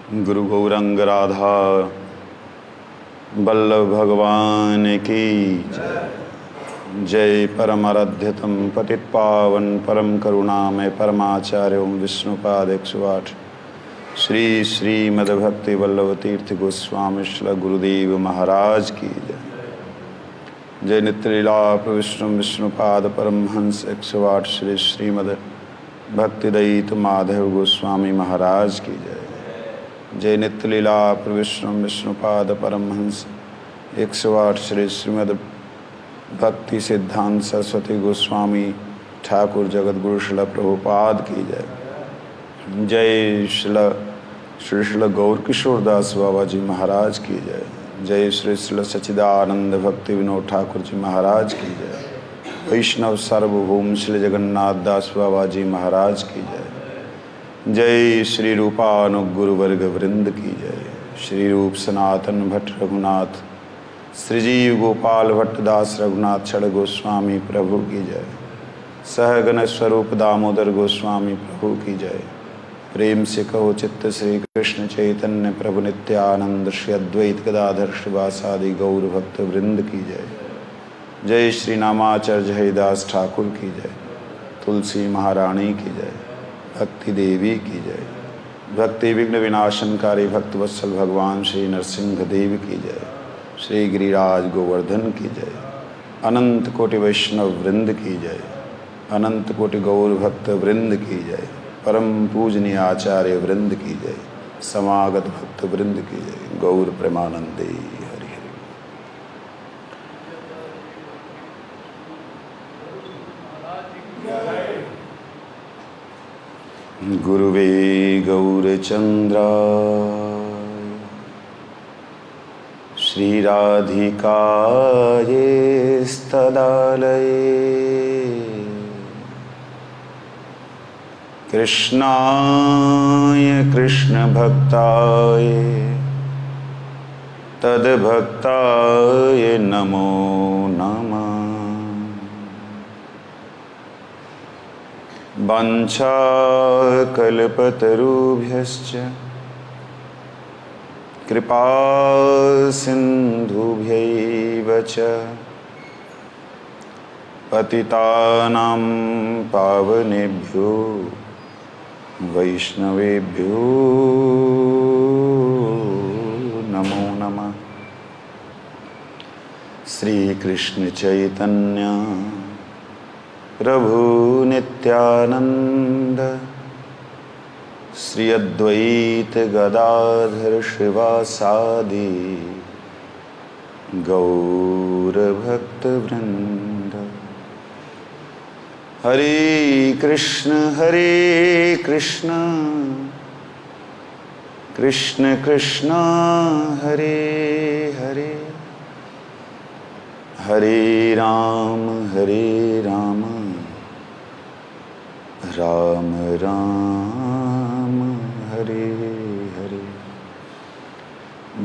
गुरु गौरंग राधा वल्लभ भगवान की जय। परम आराध्यतम पतित पावन परम करुणामय परमाचार्य विष्णुपाद 108 श्री श्रीमद्भक्ति वल्लभ तीर्थ गोस्वामी श्री गुरुदेव महाराज की जय। जय नित्यलीला प्रविष्णु विष्णुपाद परमहंस 108 श्री श्रीमद् भक्तिदयित माधव गोस्वामी महाराज की जय। जय नित्यलीला प्रविष्णु विष्णुपाद परमहंस 108 श्री श्रीमद् भक्ति सिद्धांत सरस्वती गोस्वामी ठाकुर जगतगुरु श्रील प्रभुपाद की जय। जय श्री श्रील गौर किशोर दास बाबा जी महाराज की जय। जय श्री श्रील सच्चिदानंद भक्ति विनोद ठाकुर जी महाराज की जय। वैष्णव सार्वभौम श्री जगन्नाथ दास बाबा जी महाराज की जय। जय श्री रूपानुगुरु वर्ग वृंद की जय। श्री रूप सनातन भट्ट रघुनाथ श्रीजीव गोपाल भट्ट दास रघुनाथ छड़ गोस्वामी प्रभु की जय। सहगण स्वरूप दामोदर गोस्वामी प्रभु की जय। प्रेम से कहो चित्त श्री कृष्ण चैतन्य प्रभु नित्यानंद श्री अद्वैत गदाधर श्रीवासादि गौर भक्त वृंद की जय। जय श्री नामाचार्य हरिदास ठाकुर की जय। तुलसी महारानी की जय। भक्ति देवी की जय। भक्ति विघ्न विनाशनकारी भक्त वत्सल भगवान श्री नरसिंह देव की जय। श्री गिरिराज गोवर्धन की जय। अनंत कोटि वैष्णव वृंद की जय। अनंत कोटि गौर भक्त वृंद की जय। परम पूजनीय आचार्य वृंद की जय। समागत भक्त वृंद की जय। गौर प्रेमानंदे हरि हरि। गुरुवे गौरचंद्राय श्रीराधिकाये स्तदालये कृष्णाय कृष्णभक्ताय तद्भक्ताय नमो नमः। वाञ्छाकल्पतरुभ्यश्च कृपा सिन्धुभ्यैव च पतितानां पावनेभ्यो वैष्णवेभ्यो नमो नमः। श्रीकृष्ण चैतन्य प्रभु नित्यानंद श्री अद्वैत गदाधर श्रीवासादि गौर भक्त वृंद। हरे कृष्ण कृष्ण कृष्ण हरे हरे हरे राम राम राम हरे हरे।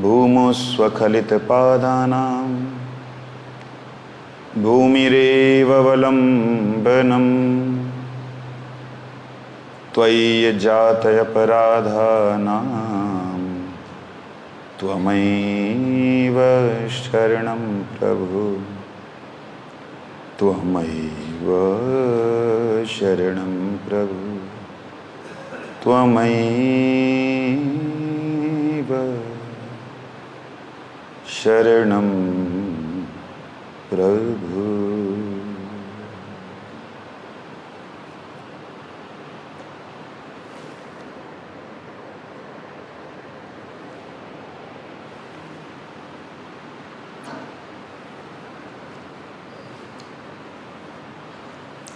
भूमौ स्वखलितपादानां भूमिरेव अवलम्बनम् त्वयि जातयपराधानां त्वमैव शरणं प्रभु त्वमैव शरणं प्रभु त्वमैव शरणं प्रभु।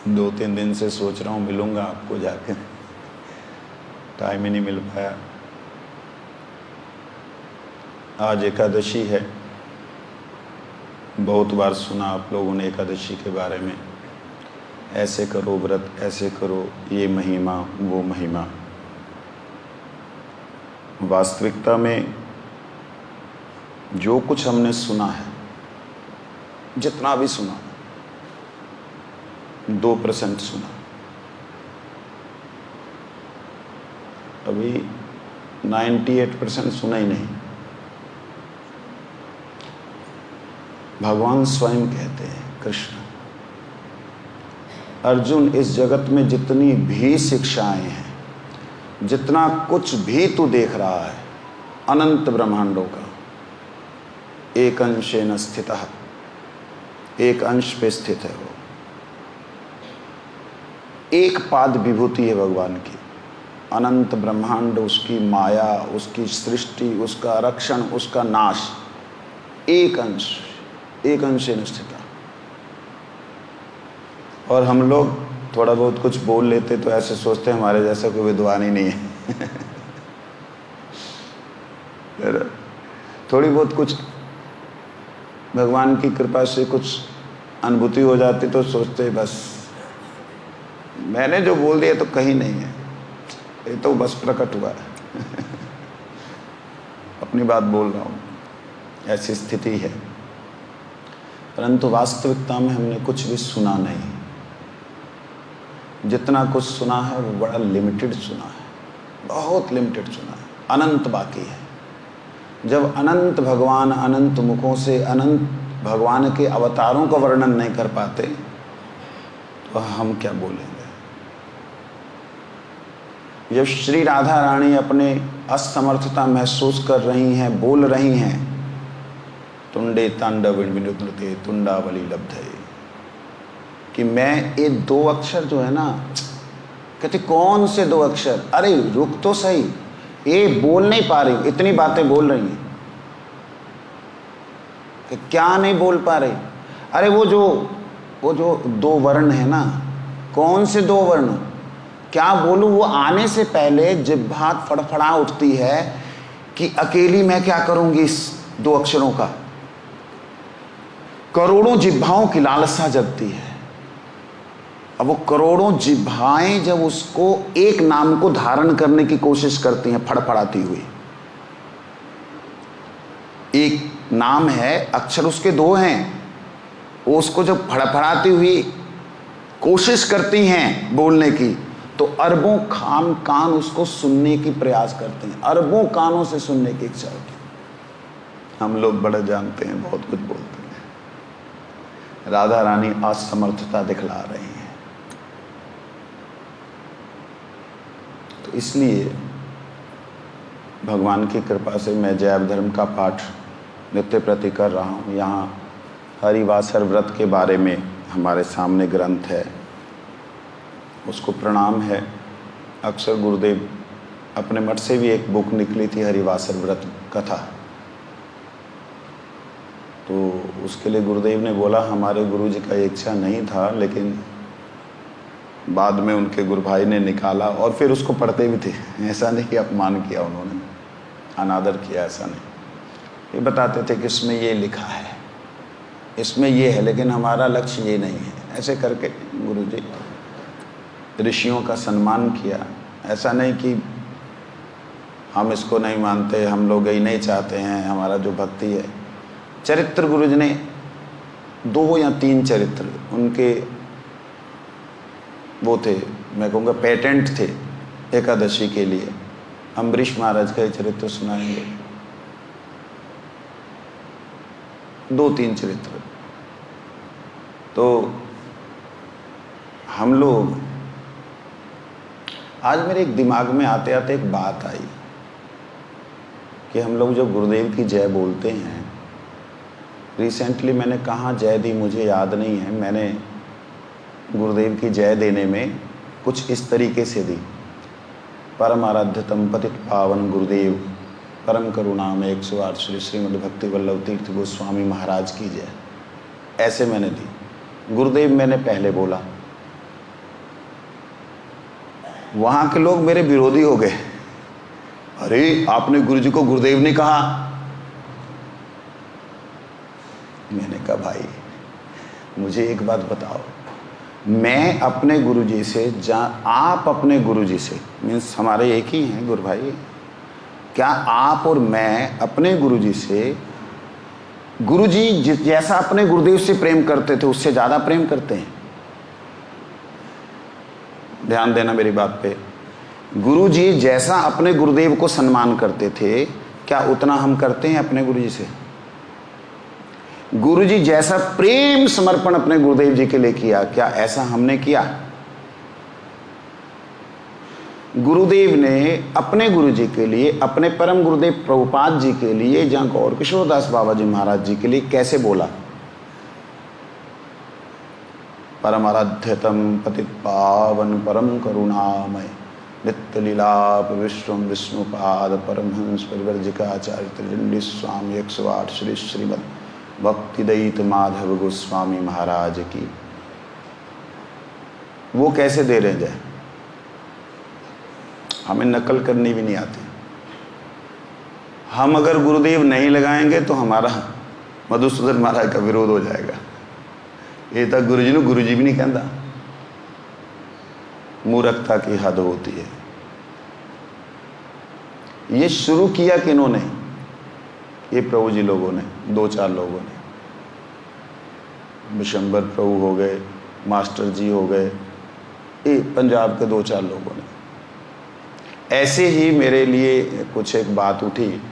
दो तीन दिन से सोच रहा हूँ मिलूंगा आपको जाके, टाइम ही नहीं मिल पाया। आज एकादशी है। बहुत बार सुना आप लोगों ने एकादशी के बारे में, ऐसे करो व्रत, ऐसे करो, ये महिमा वो महिमा। वास्तविकता में जो कुछ हमने सुना है, जितना भी सुना, 2% सुना। अभी 98% सुना ही नहीं। भगवान स्वयं कहते हैं, कृष्ण, अर्जुन इस जगत में जितनी भी शिक्षाएं हैं, जितना कुछ भी तू देख रहा है अनंत ब्रह्मांडों का, एक अंशेन स्थितः, एक अंश पे स्थित है वो। एक पाद विभूति है भगवान की, अनंत ब्रह्मांड, उसकी माया, उसकी सृष्टि, उसका रक्षण, उसका नाश, एक अंश, एक अंशेन स्थितः। और हम लोग थोड़ा बहुत कुछ बोल लेते तो ऐसे सोचते हैं हमारे जैसा कोई विद्वान ही नहीं है। थोड़ी बहुत कुछ भगवान की कृपा से कुछ अनुभूति हो जाती तो सोचते बस मैंने जो बोल दिया तो कहीं नहीं है, ये तो बस प्रकट हुआ है। अपनी बात बोल रहा हूँ, ऐसी स्थिति है। परंतु वास्तविकता में हमने कुछ भी सुना नहीं। जितना कुछ सुना है वो बड़ा लिमिटेड सुना है, बहुत लिमिटेड सुना है, अनंत बाकी है। जब अनंत भगवान अनंत मुखों से अनंत भगवान के अवतारों का वर्णन नहीं कर पाते तो हम क्या बोलेंगे। जब श्री राधा रानी अपने असमर्थता महसूस कर रही हैं, बोल रही हैं, तुंडे तांडव विनुते तुंडावली लब्धे, कि मैं ये दो अक्षर जो है ना, कहते कौन से दो अक्षर, अरे रुक तो सही, ये बोल नहीं पा रही, इतनी बातें बोल रही हैं कि क्या नहीं बोल पा रही। अरे वो जो दो वर्ण है ना, कौन से दो वर्ण, क्या बोलूं, वो आने से पहले जिह्वा फड़फड़ा उठती है कि अकेली मैं क्या करूंगी इस दो अक्षरों का। करोड़ों जिह्वाओं की लालसा जगती है। अब वो करोड़ों जिह्वाएं जब उसको एक नाम को धारण करने की कोशिश करती हैं फड़फड़ाती हुई, एक नाम है, अक्षर उसके दो हैं, वो उसको जब फड़फड़ाती हुई कोशिश करती हैं बोलने की, तो अरबों कान उसको सुनने की प्रयास करते हैं, अरबों कानों से सुनने की इच्छा होती है। हम लोग बड़ा जानते हैं, बहुत कुछ बोलते हैं। राधा रानी असमर्थता दिखला रही हैं। तो इसलिए भगवान की कृपा से मैं जैव धर्म का पाठ नित्य प्रति कर रहा हूँ। यहाँ हरिवासर व्रत के बारे में हमारे सामने ग्रंथ है, उसको प्रणाम है। अक्सर गुरुदेव अपने मठ से भी एक बुक निकली थी, हरिवासर व्रत कथा, तो उसके लिए गुरुदेव ने बोला, हमारे गुरुजी का इच्छा नहीं था, लेकिन बाद में उनके गुरु भाई ने निकाला और फिर उसको पढ़ते भी थे। ऐसा नहीं कि अपमान किया उन्होंने, अनादर किया, ऐसा नहीं। ये बताते थे कि इसमें ये लिखा है, इसमें ये है, लेकिन हमारा लक्ष्य ये नहीं है। ऐसे करके गुरुजी ऋषियों का सम्मान किया। ऐसा नहीं कि हम इसको नहीं मानते, हम लोग यही नहीं चाहते हैं, हमारा जो भक्ति है। चरित्र गुरुजी ने 2 या 3 चरित्र उनके वो थे, मैं कहूँगा पेटेंट थे एकादशी के लिए। अम्बरीश महाराज का चरित्र सुनाएंगे, 2-3 चरित्र। तो हम लोग, आज मेरे एक दिमाग में आते आते एक बात आई कि हम लोग जब गुरुदेव की जय बोलते हैं, रिसेंटली मैंने कहाँ जय दी मुझे याद नहीं है, मैंने गुरुदेव की जय देने में कुछ इस तरीके से दी, परम आराध्यतम पतित पावन गुरुदेव परम करुणामय 108 श्री श्रीमद् भक्ति वल्लभ तीर्थ गोस्वामी महाराज की जय, ऐसे मैंने दी। गुरुदेव मैंने पहले बोला, वहाँ के लोग मेरे विरोधी हो गए। अरे आपने गुरुजी को गुरुदेव ने कहा। मैंने कहा भाई मुझे एक बात बताओ, मैं अपने गुरुजी से, आप अपने गुरुजी से, मीन्स हमारे एक ही हैं गुरु भाई, क्या आप और मैं अपने गुरुजी से, गुरुजी जैसा अपने गुरुदेव से प्रेम करते थे उससे ज़्यादा प्रेम करते हैं? ध्यान देना मेरी बात पे। गुरु जी जैसा अपने गुरुदेव को सम्मान करते थे, क्या उतना हम करते हैं अपने गुरु जी से? गुरु जी जैसा प्रेम समर्पण अपने गुरुदेव जी के लिए किया, क्या ऐसा हमने किया? गुरुदेव ने अपने गुरु जी के लिए, अपने परम गुरुदेव प्रभुपाद जी के लिए, जहां गौर किशोरदास बाबा जी महाराज जी के लिए कैसे बोला? परम आराध्यतम पतित पावन परम करुणामय नित्य लीलाप विष्णु विष्णुपाद परमहंस परिवर्जिकाचार्य त्रिदंडी स्वामी 108 श्री श्रीमद भक्तिदयित माधव गोस्वामी महाराज की। वो कैसे दे रहे जाए? हमें नकल करनी भी नहीं आती। हम अगर गुरुदेव नहीं लगाएंगे तो हमारा मधुसूदन महाराज का विरोध हो जाएगा। ये तक गुरु जी ने गुरु जी भी नहीं कहता। मूर्खता की हद होती है। ये शुरू किया किन्होंने? ये प्रभु जी लोगों ने, 2-4 लोगों ने। विशंबर प्रभु हो गए, मास्टर जी हो गए, ये पंजाब के 2-4 लोगों ने। ऐसे ही मेरे लिए कुछ एक बात उठी,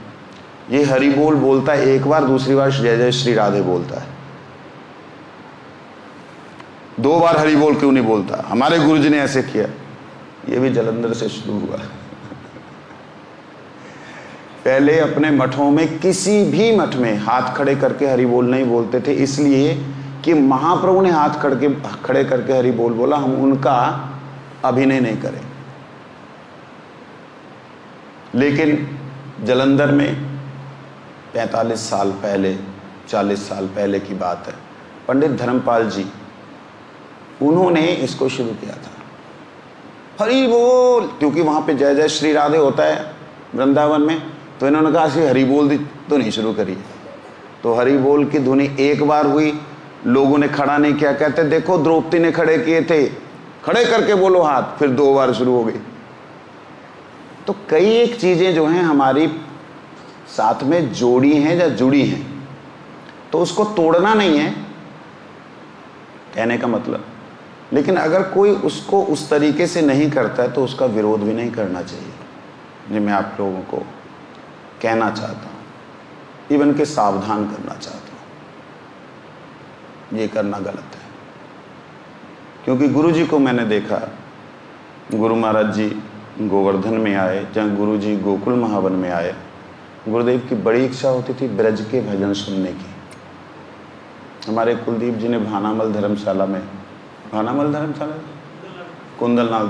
ये हरि बोल बोलता है एक बार, दूसरी बार जय जय श्री राधे बोलता है। 2 बार हरि बोल क्यों नहीं बोलता? हमारे गुरु जी ने ऐसे किया। ये भी जलंधर से शुरू हुआ। पहले अपने मठों में, किसी भी मठ में हाथ खड़े करके हरि बोल नहीं बोलते थे, इसलिए कि महाप्रभु ने हाथ खड़े करके हरि बोल बोला, हम उनका अभिनय नहीं करें। लेकिन जलंधर में 45 साल पहले, 40 साल पहले की बात है, पंडित धर्मपाल जी, उन्होंने इसको शुरू किया था, हरि बोल। क्योंकि वहाँ पे जय जय श्री राधे होता है वृंदावन में, तो इन्होंने कहा कि हरि बोल दी तो नहीं शुरू करी। तो हरि बोल की धुनी एक बार हुई, लोगों ने खड़ा नहीं किया, कहते देखो द्रौपदी ने खड़े किए थे, खड़े करके बोलो हाथ। फिर 2 बार शुरू हो गई। तो कई एक चीज़ें जो हैं हमारी साथ में जोड़ी हैं या जुड़ी हैं, तो उसको तोड़ना नहीं है कहने का मतलब। लेकिन अगर कोई उसको उस तरीके से नहीं करता है तो उसका विरोध भी नहीं करना चाहिए। ये मैं आप लोगों को कहना चाहता हूँ, इवन के सावधान करना चाहता हूँ। ये करना गलत है। क्योंकि गुरु जी को मैंने देखा, गुरु महाराज जी गोवर्धन में आए, जहाँ गुरु जी गोकुल महावन में आए, गुरुदेव की बड़ी इच्छा होती थी ब्रज के भजन सुनने की। हमारे कुलदीप जी ने भानामल धर्मशाला में, भानामल धर्मशाला, कुंदलनाथ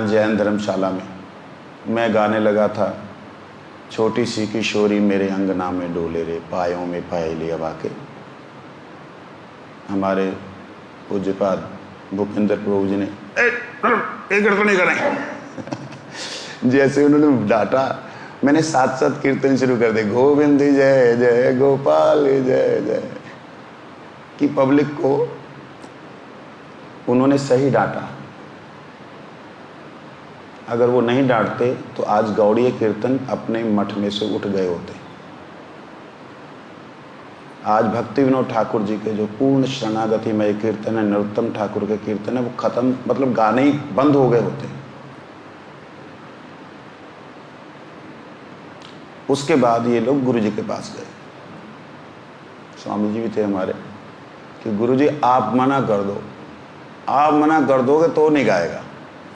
जैन धर्मशाला में मैं गाने लगा था, छोटी सी किशोरी मेरे अंगना में डोले रे, पायों में पायली हवा के। हमारे पूज्यपाद भूपेंद्र प्रभु जी ने एक नहीं करें जैसे उन्होंने डांटा, मैंने साथ साथ कीर्तन शुरू कर दे, गोविंद जय जय गोपाल जय जय, कि पब्लिक को उन्होंने सही डांटा। अगर वो नहीं डांटते तो आज गौड़ीय कीर्तन अपने मठ में से उठ गए होते। आज भक्ति विनोद ठाकुर जी के जो पूर्ण शरणागतिमय कीर्तन है, नरोत्तम ठाकुर के कीर्तन है, वो खत्म, मतलब गाने ही बंद हो गए होते। उसके बाद ये लोग गुरु जी के पास गए। स्वामी जी भी थे हमारे, कि गुरु जी आप मना कर दो, आप मना कर दोगे तो नहीं गाएगा।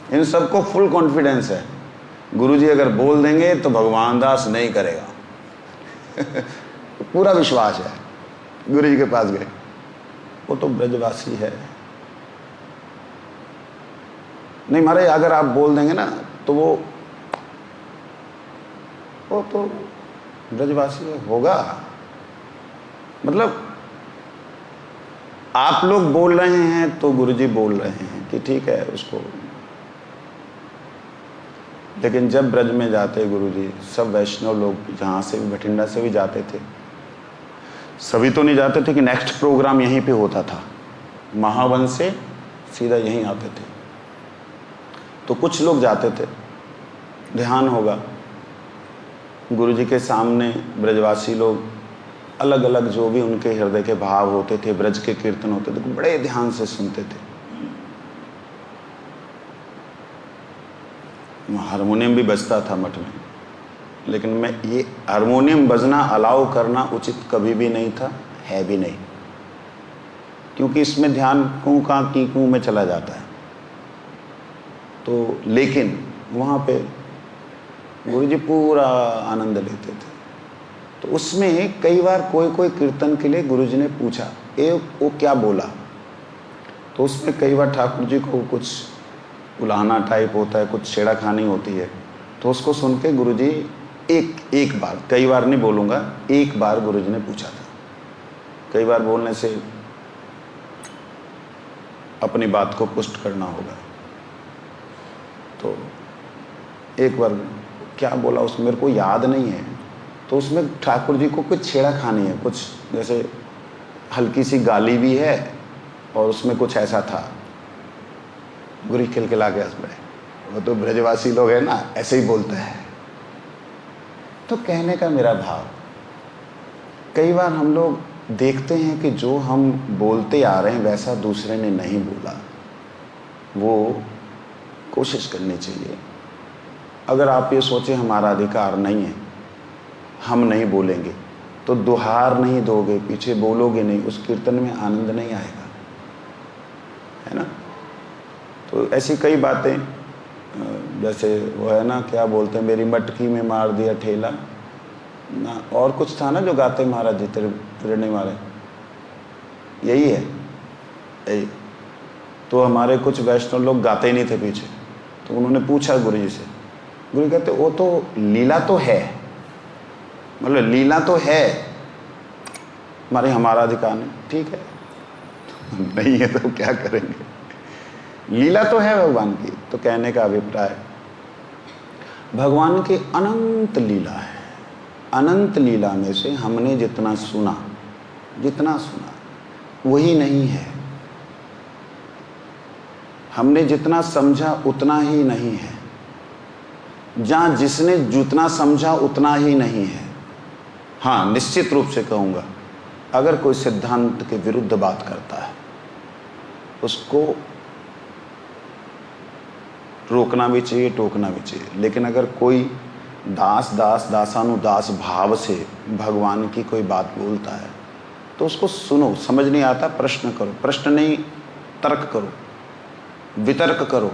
इन सबको फुल कॉन्फिडेंस है, गुरु जी अगर बोल देंगे तो भगवान दास नहीं करेगा पूरा विश्वास है। गुरु जी के पास गए, वो तो ब्रजवासी है। नहीं महाराज, अगर आप बोल देंगे ना तो वो तो ब्रजवासी होगा। मतलब आप लोग बोल रहे हैं तो गुरुजी बोल रहे हैं कि ठीक है उसको। लेकिन जब ब्रज में जाते गुरुजी, सब वैष्णव लोग जहाँ से भी, भटिंडा से भी जाते थे, सभी तो नहीं जाते थे कि नेक्स्ट प्रोग्राम यहीं पे होता था, महावन से सीधा यहीं आते थे। तो कुछ लोग जाते थे, ध्यान होगा गुरुजी के सामने ब्रजवासी लोग अलग अलग जो भी उनके हृदय के भाव होते थे, ब्रज के कीर्तन होते थे, बड़े ध्यान से सुनते थे। हारमोनियम भी बजता था मठ में, लेकिन मैं ये हारमोनियम बजना अलाउ करना उचित कभी भी नहीं था, है भी नहीं, क्योंकि इसमें ध्यान कूँ का की कूँ में चला जाता है। तो लेकिन वहाँ पे गुरुजी पूरा आनंद लेते थे। तो उसमें कई बार कोई कीर्तन के लिए गुरुजी ने पूछा वो क्या बोला, तो उसमें कई बार ठाकुर जी को कुछ उलाहना टाइप होता है, कुछ छेड़ाखानी होती है, तो उसको सुन के गुरुजी एक बार, कई बार नहीं बोलूँगा, एक बार गुरुजी ने पूछा था। कई बार बोलने से अपनी बात को पुष्ट करना होगा, तो एक बार क्या बोला उसमें मेरे को याद नहीं है। तो उसमें ठाकुर जी को कुछ छेड़ाखानी है, कुछ जैसे हल्की सी गाली भी है और उसमें कुछ ऐसा था। गुरु खिलखिला के हंस पड़े, वो तो ब्रजवासी लोग हैं ना, ऐसे ही बोलते हैं। तो कहने का मेरा भाव, कई बार हम लोग देखते हैं कि जो हम बोलते आ रहे हैं वैसा दूसरे ने नहीं बोला, वो कोशिश करनी चाहिए। अगर आप ये सोचें हमारा अधिकार नहीं है, हम नहीं बोलेंगे, तो दुहार नहीं दोगे, पीछे बोलोगे नहीं, उस कीर्तन में आनंद नहीं आएगा, है ना। तो ऐसी कई बातें, जैसे वो है ना, क्या बोलते हैं, मेरी मटकी में मार दिया ठेला ना, और कुछ था ना जो गाते महाराज जी, तेरे नहीं मारे, यही है यही। तो हमारे कुछ वैष्णव लोग गाते ही नहीं थे पीछे, तो उन्होंने पूछा गुरु जी से, गुरु कहते वो तो लीला तो है, मतलब लीला तो है, हमारा अधिकार नहीं, ठीक है नहीं है तो क्या करेंगे, लीला तो है भगवान की। तो कहने का अभिप्राय, भगवान की अनंत लीला है, अनंत लीला में से हमने जितना सुना वही नहीं है, हमने जितना समझा उतना ही नहीं है, जहाँ जिसने जितना समझा उतना ही नहीं है। हाँ, निश्चित रूप से कहूँगा, अगर कोई सिद्धांत के विरुद्ध बात करता है उसको रोकना भी चाहिए, टोकना भी चाहिए, लेकिन अगर कोई दासानुदास भाव से भगवान की कोई बात बोलता है तो उसको सुनो, समझ नहीं आता प्रश्न करो, प्रश्न नहीं तर्क करो, वितर्क करो,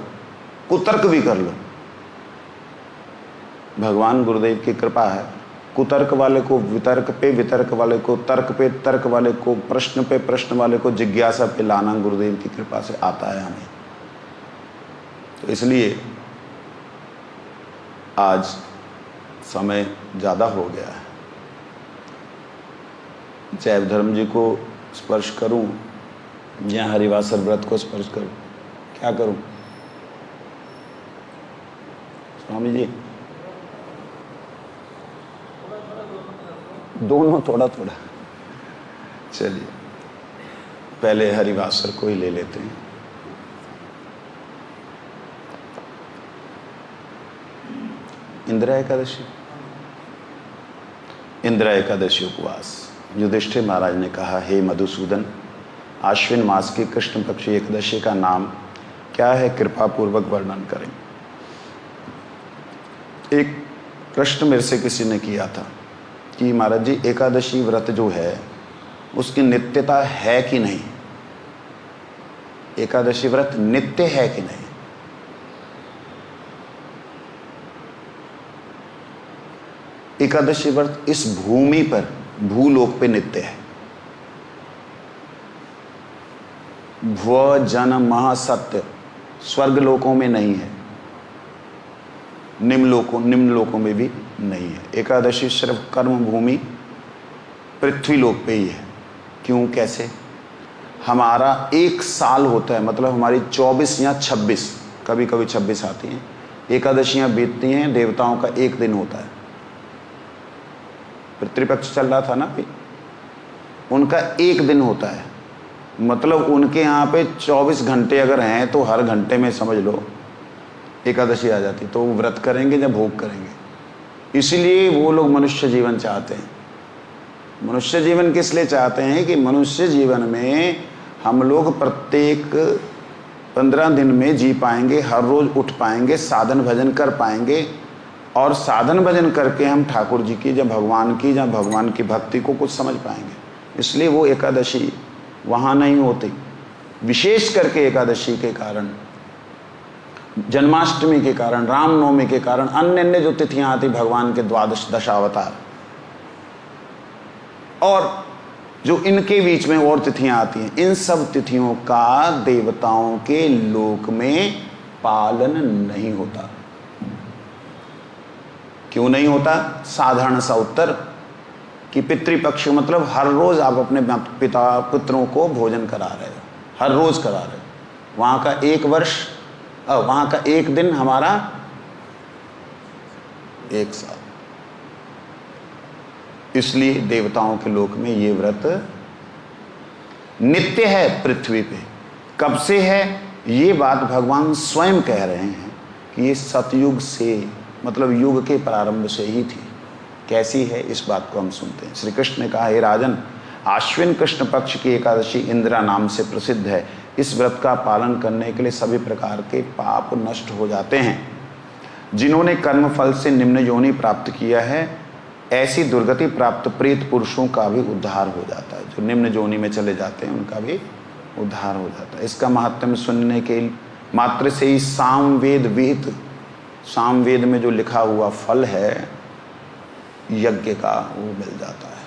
कुतर्क भी कर लो। भगवान गुरुदेव की कृपा है, कुतर्क वाले को वितर्क पे, वितर्क वाले को तर्क पे, तर्क वाले को प्रश्न पे, प्रश्न वाले को जिज्ञासा पे लाना गुरुदेव की कृपा से आता है हमें। तो इसलिए आज समय ज़्यादा हो गया है, जैव धर्म जी को स्पर्श करूं या हरिवासर व्रत को स्पर्श करूं, क्या करूं स्वामी जी? दोनों थोड़ा थोड़ा। चलिए पहले हरिवासर को ही ले लेते हैं। इंदिरा एकादशी उपवास। युधिष्ठिर महाराज ने कहा, हे मधुसूदन, आश्विन मास की कृष्ण पक्ष एकादशी का नाम क्या है, कृपा पूर्वक वर्णन करें। एक प्रश्न मेरे से किसी ने किया था कि महाराज जी एकादशी व्रत जो है उसकी नित्यता है कि नहीं, एकादशी व्रत नित्य है कि नहीं। एकादशी व्रत इस भूमि पर, भूलोक पे नित्य है। भव जन महासत्य स्वर्ग लोकों में नहीं है, निम्न लोकों में भी नहीं है। एकादशी सिर्फ कर्म भूमि पृथ्वी लोक पे ही है। क्यों, कैसे? हमारा एक साल होता है, मतलब हमारी 24 या 26, कभी कभी 26 आती हैं, एकादशियां बीतती हैं, देवताओं का एक दिन होता है। पितृपक्ष चल रहा था ना अभी, उनका एक दिन होता है, मतलब उनके यहाँ पे 24 घंटे अगर हैं तो हर घंटे में समझ लो एकादशी आ जाती। तो वो व्रत करेंगे या भोग करेंगे। इसीलिए वो लोग मनुष्य जीवन चाहते हैं। मनुष्य जीवन किस लिए चाहते हैं कि मनुष्य जीवन में हम लोग प्रत्येक 15 दिन में जी पाएंगे, हर रोज उठ पाएंगे, साधन भजन कर पाएंगे, और साधन भजन करके हम ठाकुर जी की या भगवान की भक्ति को कुछ समझ पाएंगे। इसलिए वो एकादशी वहाँ नहीं होती। विशेष करके एकादशी के कारण, जन्माष्टमी के कारण, रामनवमी के कारण, अन्य अन्य जो तिथियां आती भगवान के द्वादश दशावतार, और जो इनके बीच में और तिथियां आती हैं, इन सब तिथियों का देवताओं के लोक में पालन नहीं होता। क्यों नहीं होता? साधारण सा उत्तर कि पितृपक्ष मतलब हर रोज आप अपने पुत्रों को भोजन करा रहे हो, हर रोज करा रहे हो। वहां का एक वर्ष, वहां का एक दिन हमारा एक साल। इसलिए देवताओं के लोक में ये व्रत नित्य है। पृथ्वी पे कब से है ये बात भगवान स्वयं कह रहे हैं कि ये सतयुग से, मतलब युग के प्रारंभ से ही थी। कैसी है इस बात को हम सुनते हैं। श्री कृष्ण ने कहा, हे राजन, आश्विन कृष्ण पक्ष की एकादशी इंदिरा नाम से प्रसिद्ध है। इस व्रत का पालन करने के लिए सभी प्रकार के पाप नष्ट हो जाते हैं। जिन्होंने कर्म फल से निम्न योनि प्राप्त किया है, ऐसी दुर्गति प्राप्त प्रेत पुरुषों का भी उद्धार हो जाता है। जो निम्न योनि में चले जाते हैं उनका भी उद्धार हो जाता है। इसका महत्व सुनने के मात्र से ही सामवेद विहित, सामवेद में जो लिखा हुआ फल है यज्ञ का, वो मिल जाता है।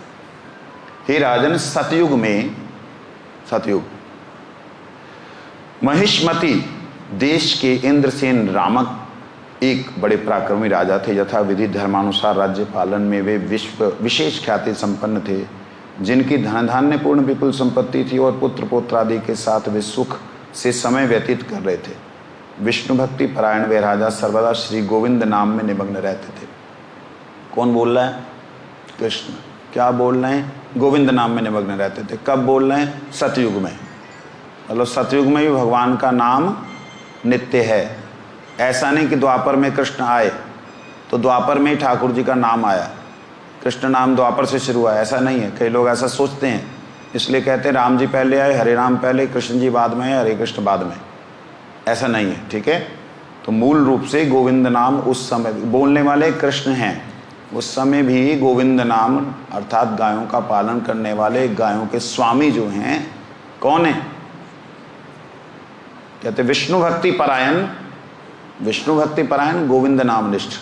हे राजन, सतयुग में, सतयुग महिष्मति देश के इंद्रसेन नामक एक बड़े पराक्रमी राजा थे। यथा विधि धर्मानुसार राज्य पालन में वे विशेष ख्याति संपन्न थे, जिनकी धन धान्य पूर्ण विपुल संपत्ति थी और पुत्र पौत्रादि के साथ वे सुख से समय व्यतीत कर रहे थे। विष्णु भक्ति परायण वे राजा सर्वदा श्री गोविंद नाम में निमग्न रहते थे। कौन बोल रहा है? कृष्ण। क्या बोल रहे हैं? गोविंद नाम में निमग्न रहते थे। कब बोल रहे हैं? सतयुग में। मतलब सतयुग में भी भगवान का नाम नित्य है। ऐसा नहीं कि द्वापर में कृष्ण आए तो द्वापर में ही ठाकुर जी का नाम आया, कृष्ण नाम द्वापर से शुरू हुआ, ऐसा नहीं है। कई लोग ऐसा सोचते हैं, इसलिए कहते हैं राम जी पहले आए, हरे राम पहले, कृष्ण जी बाद में आए, हरे कृष्ण बाद में। ऐसा नहीं है, ठीक है। तो मूल रूप से गोविंद नाम उस समय बोलने वाले कृष्ण हैं, उस समय भी गोविंद नाम अर्थात गायों का पालन करने वाले, गायों के स्वामी जो हैं, कौन है? कहते विष्णु भक्ति परायण, विष्णु भक्ति परायण गोविंद नाम निष्ठ।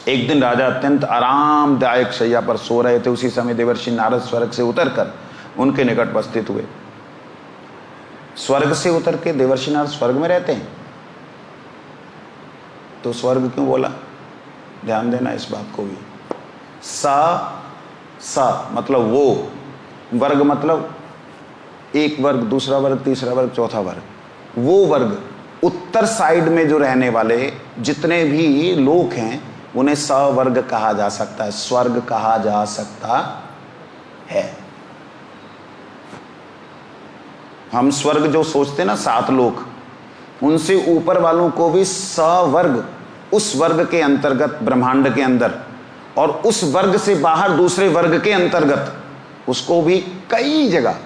एक दिन राजा अत्यंत आरामदायक शैया पर सो रहे थे। उसी समय देवर्षि नारद स्वर्ग से उतरकर उनके निकट उपस्थित हुए। स्वर्ग से उतर के देवर्षि नारद स्वर्ग में रहते हैं, तो स्वर्ग क्यों बोला? ध्यान देना इस बात को भी। सा मतलब वो, वर्ग मतलब एक वर्ग, दूसरा वर्ग, तीसरा वर्ग, चौथा वर्ग। वो वर्ग उत्तर साइड में जो रहने वाले जितने भी लोग हैं उन्हें सवर्ग कहा जा सकता है, स्वर्ग कहा जा सकता है। हम स्वर्ग जो सोचते हैं ना, 7 लोक, उनसे ऊपर वालों को भी सवर्ग, उस वर्ग के अंतर्गत ब्रह्मांड के अंदर, और उस वर्ग से बाहर दूसरे वर्ग के अंतर्गत उसको भी कई जगह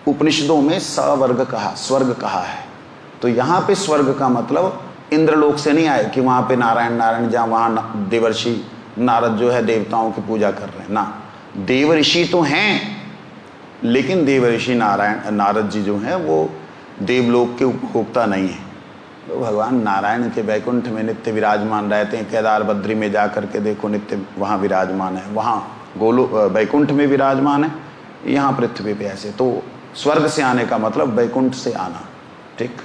उपनिषदों में सवर्ग कहा, स्वर्ग कहा है। तो यहां पे स्वर्ग का मतलब इंद्रलोक से नहीं आए कि वहां पे नारायण जहां वहां देवर्षि नारद जो है देवताओं की पूजा कर रहे हैं ना। देव ऋषि तो हैं, लेकिन देवर्षि नारद जी जो हैं वो देवलोक के उपभोक्ता नहीं है। तो भगवान नारायण के वैकुंठ में नित्य विराजमान रहते हैं। केदार बद्री में जा करके देखो, नित्य वहाँ विराजमान है, वहाँ वैकुंठ में विराजमान है, यहाँ पृथ्वी पे ऐसे। तो स्वर्ग से आने का मतलब वैकुंठ से आना, ठीक।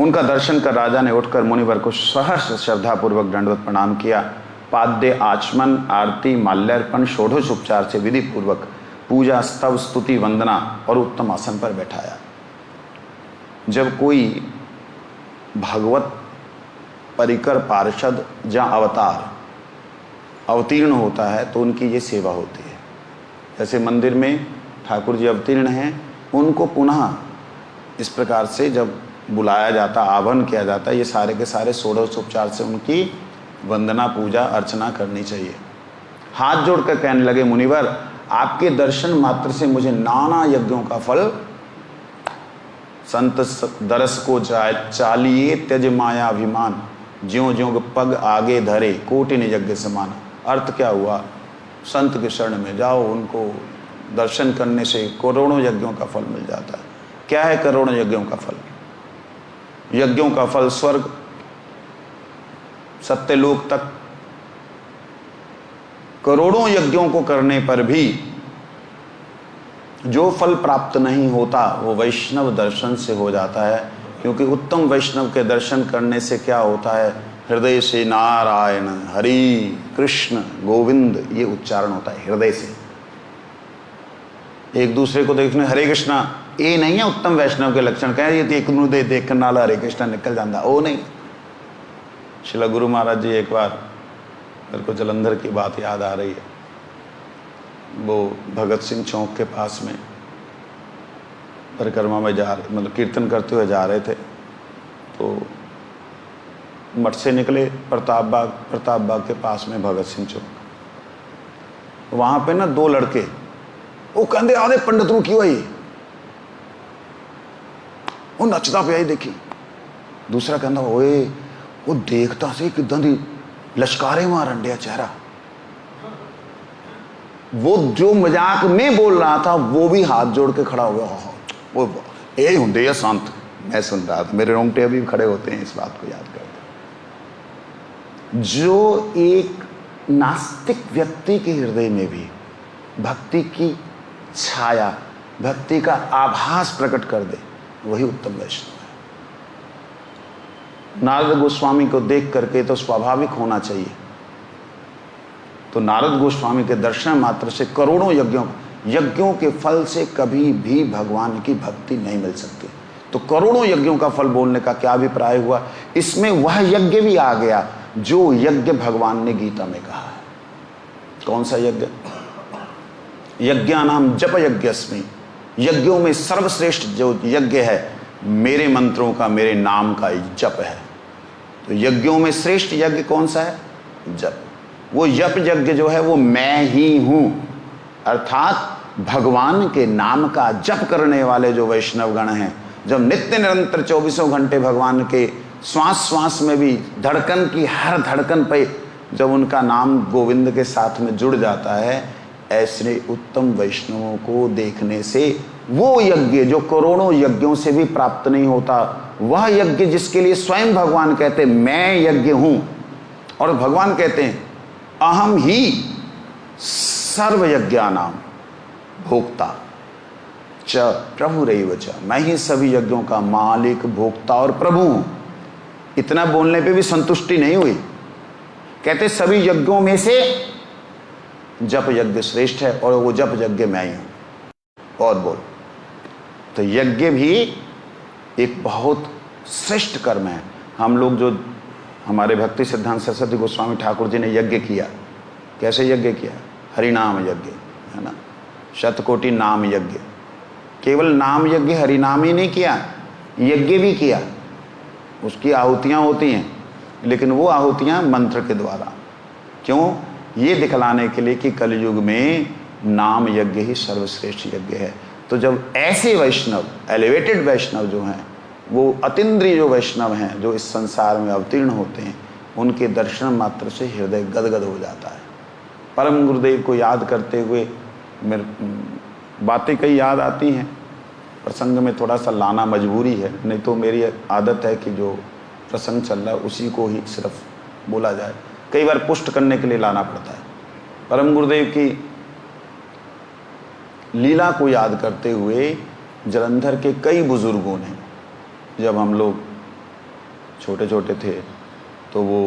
उनका दर्शन कर राजा ने उठकर मुनिवर को सहर्ष श्रद्धापूर्वक दंडवत प्रणाम किया। पाद्य आचमन, आरती, माल्यार्पण, षोडश उपचार से विधि पूर्वक पूजा, स्तव, स्तुति, वंदना और उत्तम आसन पर बैठाया। जब कोई भगवत परिकर पार्षद या अवतार अवतीर्ण होता है तो उनकी ये सेवा होती है। जैसे मंदिर में ठाकुर जी अवतीर्ण हैं, उनको पुनः इस प्रकार से जब बुलाया जाता, आह्वान किया जाता है, ये सारे के सारे षोडशोपचार से उनकी वंदना, पूजा, अर्चना करनी चाहिए। हाथ जोड़कर कहने लगे, मुनिवर आपके दर्शन मात्र से मुझे नाना यज्ञों का फल, संत दरस को चालिए त्यज माया अभिमान, ज्यों ज्यों पग आगे धरे कोटिन यज्ञ समान। अर्थ क्या हुआ? संत के शरण में जाओ, उनको दर्शन करने से करोड़ों यज्ञों का फल मिल जाता है। क्या है करोड़ों यज्ञों का फल? यज्ञों का फल स्वर्ग, सत्यलोक तक। करोड़ों यज्ञों को करने पर भी जो फल प्राप्त नहीं होता वो वैष्णव दर्शन से हो जाता है। क्योंकि उत्तम वैष्णव के दर्शन करने से क्या होता है? हृदय से नारायण हरि कृष्ण गोविंद ये उच्चारण होता है हृदय से। एक दूसरे को देखने हरे कृष्णा ये नहीं है उत्तम वैष्णव के लक्षण। कह ये एक दे देख नाल हरे कृष्णा निकल जाता, वो नहीं। श्रील गुरु महाराज जी एक बार, मेरे को जलंधर की बात याद आ रही है, वो भगत सिंह चौक के पास में परिक्रमा में जा रहे, मतलब कीर्तन करते हुए जा रहे थे, तो मठ से निकले प्रताप बाग के पास में भगत सिंह चौक। वहाँ पे ना दो लड़के वो कहते आधे पंडित रू की हुई वो नचता पिया ही देखी। दूसरा कहता ओए वो देखता से किदां दी लश्कारे मारन दिया चेहरा। वो जो मजाक में बोल रहा था वो भी हाथ जोड़ के खड़ा हो गया। वो यही होंगे या संत। मैं सुन रहा था, मेरे रोंगटे अभी खड़े होते हैं इस बात को याद करते। जो एक नास्तिक व्यक्ति के हृदय में भी भक्ति की छाया, भक्ति का आभास प्रकट कर दे, वही उत्तम वैष्णव है। नारद गोस्वामी को देख करके तो स्वाभाविक होना चाहिए, तो नारद गोस्वामी के दर्शन मात्र से करोड़ों यज्ञों के फल से कभी भी भगवान की भक्ति नहीं मिल सकती। तो करोड़ों यज्ञों का फल बोलने का क्या अभिप्राय हुआ? इसमें वह यज्ञ भी आ गया जो यज्ञ भगवान ने गीता में कहा है। कौन सा यज्ञ? यज्ञानाम जप यज्ञस्मि, यज्ञों में सर्वश्रेष्ठ जो यज्ञ है मेरे मंत्रों का, मेरे नाम का जप है। तो यज्ञों में श्रेष्ठ यज्ञ कौन सा है? जप। वो जप यज्ञ जो है वो मैं ही हूं, अर्थात भगवान के नाम का जप करने वाले जो वैष्णव गण हैं, जब नित्य निरंतर 24 घंटे भगवान के श्वास श्वास में भी धड़कन की हर धड़कन पे जब उनका नाम गोविंद के साथ में जुड़ जाता है, ऐसे उत्तम वैष्णवों को देखने से वो यज्ञ जो करोड़ों यज्ञों से भी प्राप्त नहीं होता, वह यज्ञ जिसके लिए स्वयं भगवान कहते मैं यज्ञ हूं, और भगवान कहते हैं अहम ही सर्व यज्ञानाम भोक्ता च प्रभुरेव च, मैं ही सभी यज्ञों का मालिक, भोक्ता और प्रभु हूं। इतना बोलने पे भी संतुष्टि नहीं हुई। कहते सभी यज्ञों में से जप यज्ञ श्रेष्ठ है और वो जप यज्ञ मैं ही हूं। और बोल, तो यज्ञ भी एक बहुत श्रेष्ठ कर्म है। हम लोग जो हमारे भक्ति सिद्धांत सरस्वती गोस्वामी ठाकुर जी ने यज्ञ किया, कैसे यज्ञ किया? हरिनाम यज्ञ है ना, शतकोटि नाम यज्ञ। केवल नाम यज्ञ हरिनाम ही नहीं किया, यज्ञ भी किया। उसकी आहुतियां होती हैं, लेकिन वो आहुतियां मंत्र के द्वारा। क्यों? ये दिखलाने के लिए कि कलयुग में नाम यज्ञ ही सर्वश्रेष्ठ यज्ञ है। तो जब ऐसे वैष्णव, एलिवेटेड वैष्णव जो हैं, वो अतीन्द्रिय जो वैष्णव हैं, जो इस संसार में अवतीर्ण होते हैं, उनके दर्शन मात्र से हृदय गदगद हो जाता है। परम गुरुदेव को याद करते हुए मेरे बातें कई याद आती हैं, प्रसंग में थोड़ा सा लाना मजबूरी है, नहीं तो मेरी आदत है कि जो प्रसंग चल रहा है उसी को ही सिर्फ बोला जाए। कई बार पुष्ट करने के लिए लाना पड़ता है। परम गुरुदेव की लीला को याद करते हुए जलंधर के कई बुजुर्गों ने, जब हम लोग छोटे छोटे थे तो वो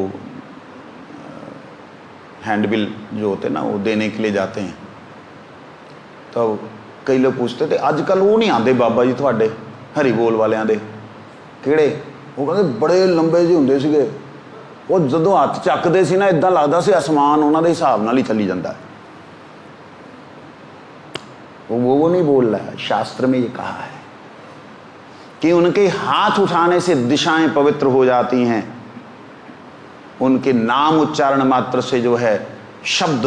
हैंडबिल जो होते ना वो देने के लिए जाते हैं, तो कई लोग पूछते थे आजकल वो नहीं आते बाबा जी थोड़े हरी बोल वाले दे किहड़े? वो कहते बड़े लंबे ਜਿਹੇ ਹੁੰਦੇ ਸੀਗੇ, वो ਜਦੋਂ हथ ਚੱਕਦੇ ਸੀ ना इदां लगता ਸੀ आसमान उन्होंने हिसाब नाल ही चली जाता है। वो नहीं बोल रहा है, शास्त्र में ये कहा है कि उनके हाथ उठाने से दिशाएं पवित्र हो जाती हैं, उनके नाम उच्चारण मात्र से जो है शब्द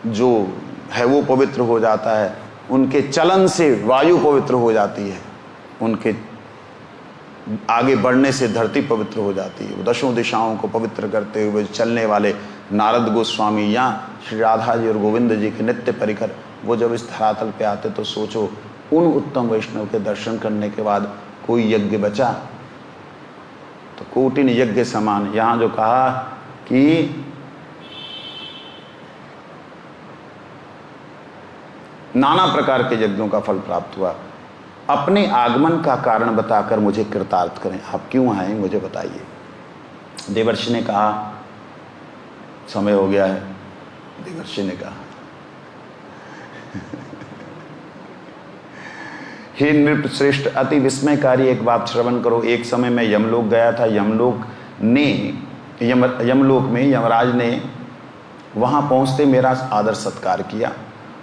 जो है वो पवित्र हो जाता है, उनके चलन से वायु पवित्र हो जाती है, उनके आगे बढ़ने से धरती पवित्र हो जाती है। वो 10 दिशाओं को पवित्र करते हुए चलने वाले नारद गोस्वामी या श्री राधा जी और गोविंद जी के नित्य परिकर, वो जब इस धरातल पे आते तो सोचो उन उत्तम वैष्णव के दर्शन करने के बाद कोई यज्ञ बचा तो कोटिन यज्ञ समान। यहाँ जो कहा कि नाना प्रकार के यज्ञों का फल प्राप्त हुआ, अपने आगमन का कारण बताकर मुझे कृतार्थ करें, आप क्यों आए मुझे बताइए। देवर्षि ने कहा समय हो गया है। देवर्षि ने कहा हे नृप श्रेष्ठ, अति विस्मयकारी एक बात श्रवण करो। एक समय मैं यमलोक गया था। यमलोक में यमराज ने वहाँ पहुँचते मेरा आदर सत्कार किया।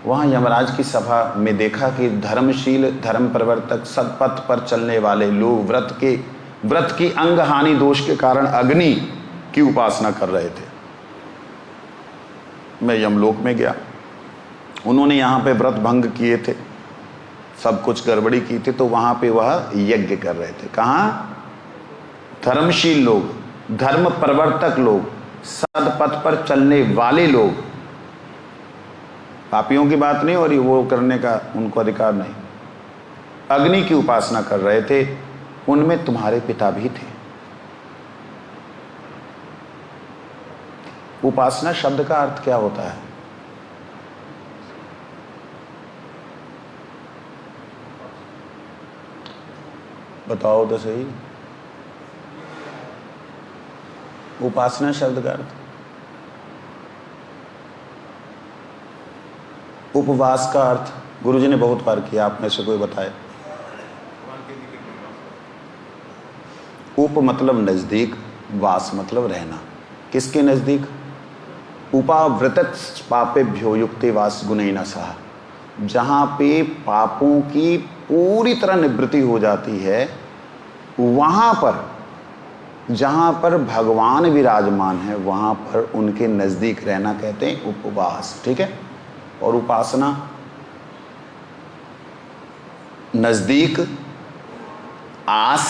वहाँ यमराज की सभा में देखा कि धर्मशील, धर्म प्रवर्तक, सत्पथ पर चलने वाले लोग व्रत की अंग हानि दोष के कारण अग्नि की उपासना कर रहे थे। मैं यमलोक में गया, उन्होंने यहाँ पे व्रत भंग किए थे, सब कुछ गड़बड़ी की थी, तो वहाँ पे वह यज्ञ कर रहे थे। कहाँ? धर्मशील लोग, धर्म प्रवर्तक लोग, सदपथ पर चलने वाले लोग, पापियों की बात नहीं और वो करने का उनको अधिकार नहीं, अग्नि की उपासना कर रहे थे। उनमें तुम्हारे पिता भी थे। उपासना शब्द का अर्थ क्या होता है? बताओ तो सही। उपासना शब्द का अर्थ, उपवास का अर्थ गुरुजी ने बहुत बार किया, आप में से कोई बताए। उप मतलब नजदीक, वास मतलब रहना। किसके नजदीक? उपावृतत पापेभ्यो युक्ते वास गुणेन सह। जहाँ पे पापों की पूरी तरह निवृत्ति हो जाती है, वहाँ पर जहाँ पर भगवान विराजमान है वहाँ पर उनके नज़दीक रहना कहते हैं उपवास। ठीक है। और उपासना नज़दीक, आस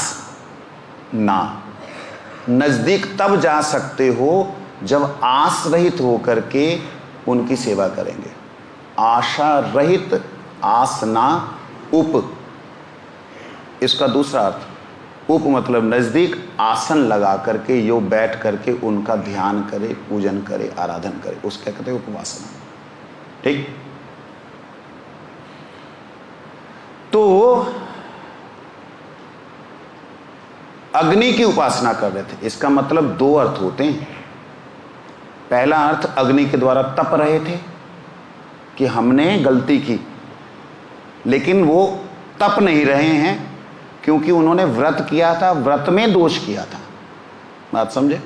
ना। नज़दीक तब जा सकते हो जब आस रहित होकर के उनकी सेवा करेंगे। आशा रहित, आस ना, उप इसका दूसरा अर्थ। उप मतलब नज़दीक, आसन लगा करके यो बैठ करके उनका ध्यान करे, पूजन करे, आराधन करे, उसके कहते हैं उपासना। ठीक। तो अग्नि की उपासना कर रहे थे। इसका मतलब दो अर्थ होते हैं। पहला अर्थ अग्नि के द्वारा तप रहे थे कि हमने गलती की, लेकिन वो तप नहीं रहे हैं क्योंकि उन्होंने व्रत किया था, व्रत में दोष किया था। बात समझे?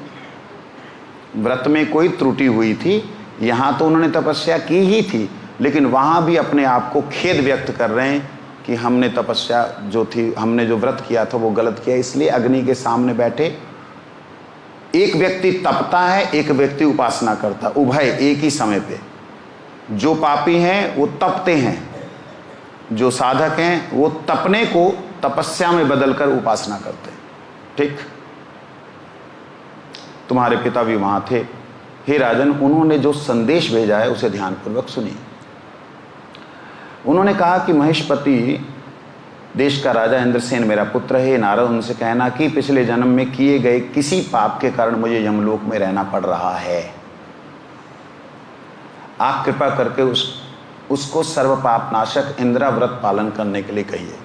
व्रत में कोई त्रुटि हुई थी। यहाँ तो उन्होंने तपस्या की ही थी, लेकिन वहाँ भी अपने आप को खेद व्यक्त कर रहे हैं कि हमने तपस्या जो थी, हमने जो व्रत किया था वो गलत किया। इसलिए अग्नि के सामने बैठे एक व्यक्ति तपता है, एक व्यक्ति उपासना करता, उभय एक ही समय पे। जो पापी हैं वो तपते हैं, जो साधक हैं वो तपने को तपस्या में बदलकर उपासना करते हैं। ठीक। तुम्हारे पिता भी वहां थे। हे राजन, उन्होंने जो संदेश भेजा है उसे ध्यानपूर्वक सुनिए। उन्होंने कहा कि महेशपति देश का राजा इंद्रसेन मेरा पुत्र है। नारद, उनसे कहना कि पिछले जन्म में किए गए किसी पाप के कारण मुझे यमलोक में रहना पड़ रहा है। आप कृपा करके उसको सर्व पाप नाशक इंद्राव्रत पालन करने के लिए कहिए।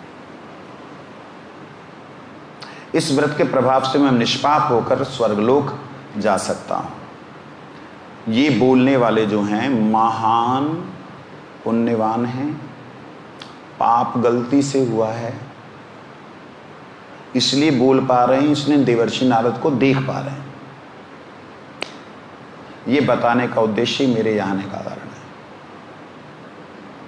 इस व्रत के प्रभाव से मैं निष्पाप होकर स्वर्गलोक जा सकता हूं। ये बोलने वाले जो हैं महान पुण्यवान हैं, पाप गलती से हुआ है इसलिए बोल पा रहे हैं, इसलिए देवर्षि नारद को देख पा रहे हैं। ये बताने का उद्देश्य ही मेरे यहाँ आने का कारण है।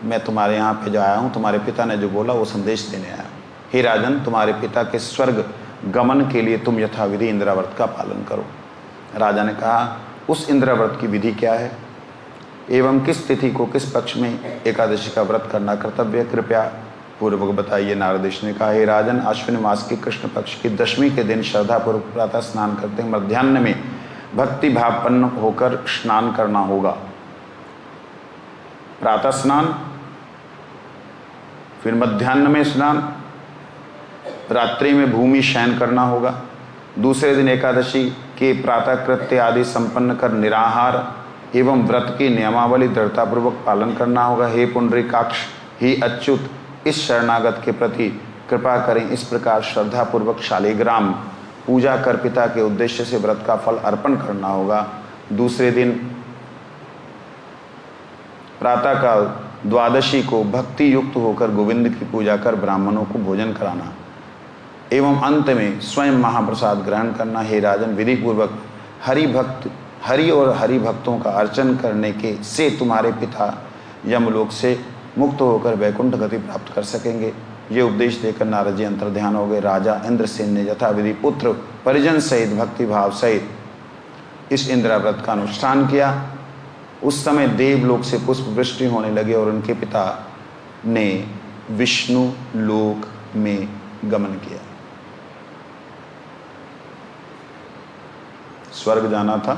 मैं तुम्हारे यहाँ पे जो आया हूँ, तुम्हारे पिता ने जो बोला वो संदेश देने आया हूँ। हे राजन, तुम्हारे पिता के स्वर्ग गमन के लिए तुम यथाविधि इंद्राव्रत का पालन करो। राजा ने कहा, उस इंद्राव्रत की विधि क्या है? एवं किस तिथि को किस पक्ष में एकादशी का व्रत करना कर्तव्य, कृपया पूर्वक बताइए। नारद ऋषि ने कहा, हे राजन, अश्विन मास के कृष्ण पक्ष की दशमी के दिन श्रद्धापूर्वक प्रातः स्नान करते हैं। मध्याह्न में भक्ति भावपन्न होकर स्नान करना होगा। प्रातः स्नान, फिर मध्याह्न में स्नान, रात्रि में भूमि शयन करना होगा। दूसरे दिन एकादशी के प्रातः कृत्य आदि संपन्न कर निराहार एवं व्रत की नियमावली दृढ़तापूर्वक पालन करना होगा। हे पुंडरीकाक्ष, हे अच्युत, इस शरणागत के प्रति कृपा करें। इस प्रकार श्रद्धापूर्वक शालिग्राम पूजा कर पिता के उद्देश्य से व्रत का फल अर्पण करना होगा। दूसरे दिन प्रातःकाल द्वादशी को भक्ति युक्त होकर गोविंद की पूजा कर ब्राह्मणों को भोजन कराना एवं अंत में स्वयं महाप्रसाद ग्रहण करना। हे राजन, विधि पूर्वक हरि और हरि भक्तों का अर्चन करने के से तुम्हारे पिता यमलोक से मुक्त होकर वैकुंठ गति प्राप्त कर सकेंगे। ये उपदेश देकर नारद जी अंतर्ध्यान हो गए। राजा इंद्रसेन ने यथाविधि पुत्र परिजन सहित भक्ति भाव सहित इस इंद्राव्रत का अनुष्ठान किया। उस समय देवलोक से पुष्प वृष्टि होने लगे और उनके पिता ने विष्णु लोक में गमन किया। स्वर्ग जाना था।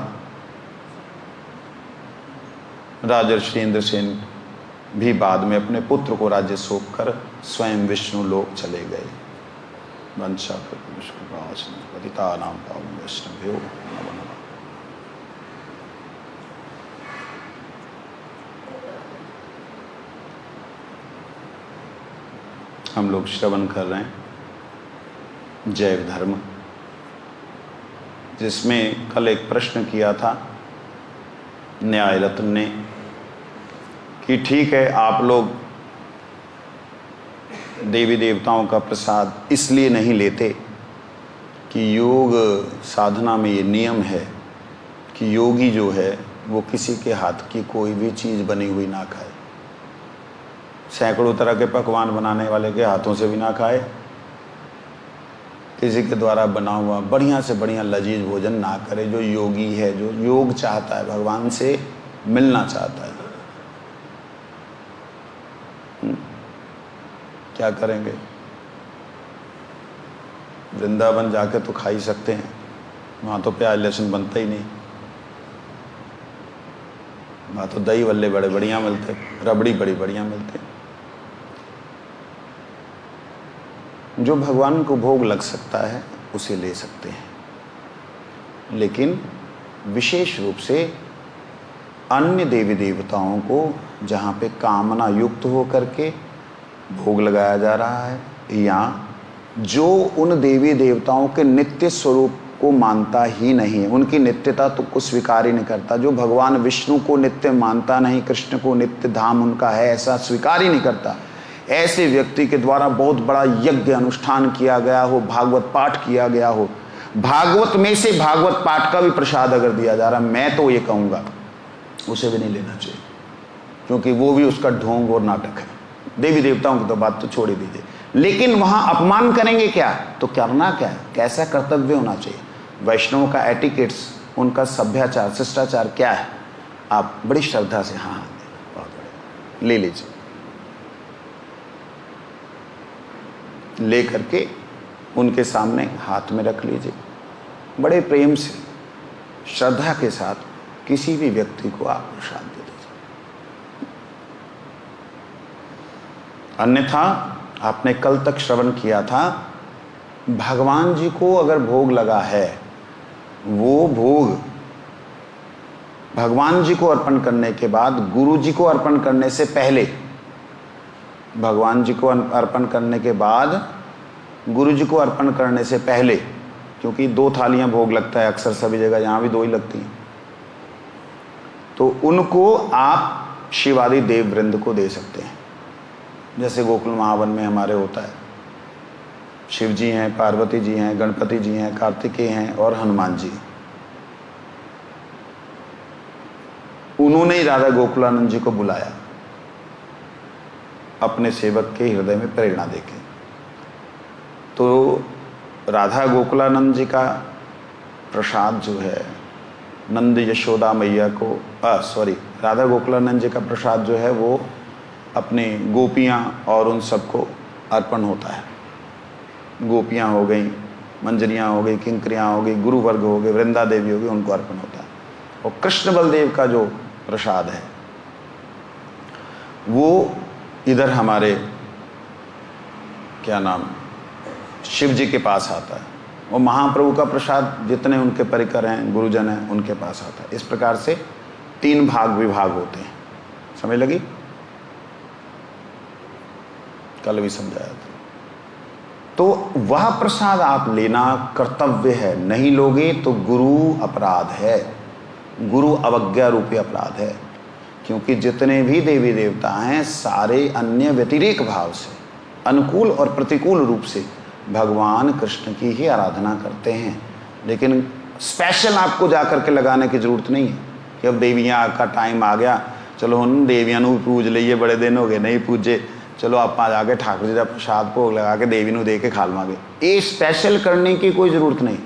राजर्षि इंद्रसेन भी बाद में अपने पुत्र को राज्य सौंप कर स्वयं विष्णु लोक चले गए। वंशा पतितानां पावन वैष्णवेभ्यो नमो नमः। हम लोग श्रवण कर रहे हैं जैव धर्म, जिसमें कल एक प्रश्न किया था न्याय रत्न ने कि ठीक है, आप लोग देवी देवताओं का प्रसाद इसलिए नहीं लेते कि योग साधना में ये नियम है कि योगी जो है वो किसी के हाथ की कोई भी चीज़ बनी हुई ना खाए। सैकड़ों तरह के पकवान बनाने वाले के हाथों से भी ना खाए, किसी के द्वारा बना हुआ बढ़िया से बढ़िया लजीज भोजन ना करे। जो योगी है, जो योग चाहता है, भगवान से मिलना चाहता है, क्या करेंगे? वृंदावन जाके तो खा ही सकते हैं, वहाँ तो प्याज लहसुन बनता ही नहीं। वहाँ तो दही वल्ले बड़े बढ़िया मिलते, रबड़ी बड़ी बढ़िया मिलते। जो भगवान को भोग लग सकता है उसे ले सकते हैं, लेकिन विशेष रूप से अन्य देवी देवताओं को जहाँ पे कामना युक्त हो करके भोग लगाया जा रहा है, या जो उन देवी देवताओं के नित्य स्वरूप को मानता ही नहीं है, उनकी नित्यता तो को स्वीकार ही नहीं करता, जो भगवान विष्णु को नित्य मानता नहीं, कृष्ण को नित्य धाम उनका है ऐसा स्वीकार ही नहीं करता, ऐसे व्यक्ति के द्वारा बहुत बड़ा यज्ञ अनुष्ठान किया गया हो, भागवत पाठ किया गया हो, भागवत में से भागवत पाठ का भी प्रसाद अगर दिया जा रहा, मैं तो ये कहूँगा उसे भी नहीं लेना चाहिए, क्योंकि वो भी उसका ढोंग और नाटक है। देवी देवताओं की तो बात तो छोड़ ही दीजिए, लेकिन वहाँ अपमान करेंगे क्या, तो करना क्या है, कैसा कर्तव्य होना चाहिए, वैष्णव का एटिकेट्स, उनका सभ्याचार शिष्टाचार क्या है, आप बड़ी श्रद्धा से हाँ बहुत बढ़िया ले लीजिए, ले करके उनके सामने हाथ में रख लीजिए, बड़े प्रेम से श्रद्धा के साथ किसी भी व्यक्ति को आप प्रसाद दे दीजिए। अन्यथा आपने कल तक श्रवण किया था, भगवान जी को अगर भोग लगा है, वो भोग भगवान जी को अर्पण करने के बाद गुरु जी को अर्पण करने से पहले, भगवान जी को अर्पण करने के बाद गुरु जी को अर्पण करने से पहले, क्योंकि 2 थालियां भोग लगता है अक्सर सभी जगह, यहाँ भी 2 ही लगती हैं, तो उनको आप शिवादि देव वृंद को दे सकते हैं। जैसे गोकुल महावन में हमारे होता है, शिव जी हैं, पार्वती जी हैं, गणपति जी हैं, कार्तिकेय हैं और हनुमान जी। उन्होंने ही राधा गोकुलानंद जी को बुलाया अपने सेवक के हृदय में प्रेरणा देके। तो राधा गोकुलानंद जी का प्रसाद जो है नंद यशोदा मैया को राधा गोकुलानंद जी का प्रसाद जो है वो अपने गोपियाँ और उन सबको अर्पण होता है। गोपियाँ हो गई, मंजरियाँ हो गई, किंकरियाँ हो गई, गुरु वर्ग हो गए, वृंदा देवी हो गई, उनको अर्पण होता है। और कृष्ण बलदेव का जो प्रसाद है वो इधर हमारे क्या नाम शिव जी के पास आता है, और महाप्रभु का प्रसाद जितने उनके परिकर हैं, गुरुजन हैं, उनके पास आता है। इस प्रकार से 3 भाग विभाग होते हैं। समझ लगी? कल भी समझाया था। तो वह प्रसाद आप लेना कर्तव्य है, नहीं लोगे तो गुरु अपराध है, गुरु अवज्ञा रूपी अपराध है। क्योंकि जितने भी देवी देवता हैं सारे अन्य व्यतिरेक भाव से, अनुकूल और प्रतिकूल रूप से भगवान कृष्ण की ही आराधना करते हैं। लेकिन स्पेशल आपको जाकर के लगाने की जरूरत नहीं है कि अब देवियाँ का टाइम आ गया, चलो हम देवियाँ नू पूज लीए, बड़े दिन हो गए नहीं पूजे, चलो आप जाके ठाकुर जी का प्रसाद भोग लगा के देवी नू दे के खा लवांगे। ये स्पेशल करने की कोई ज़रूरत नहीं।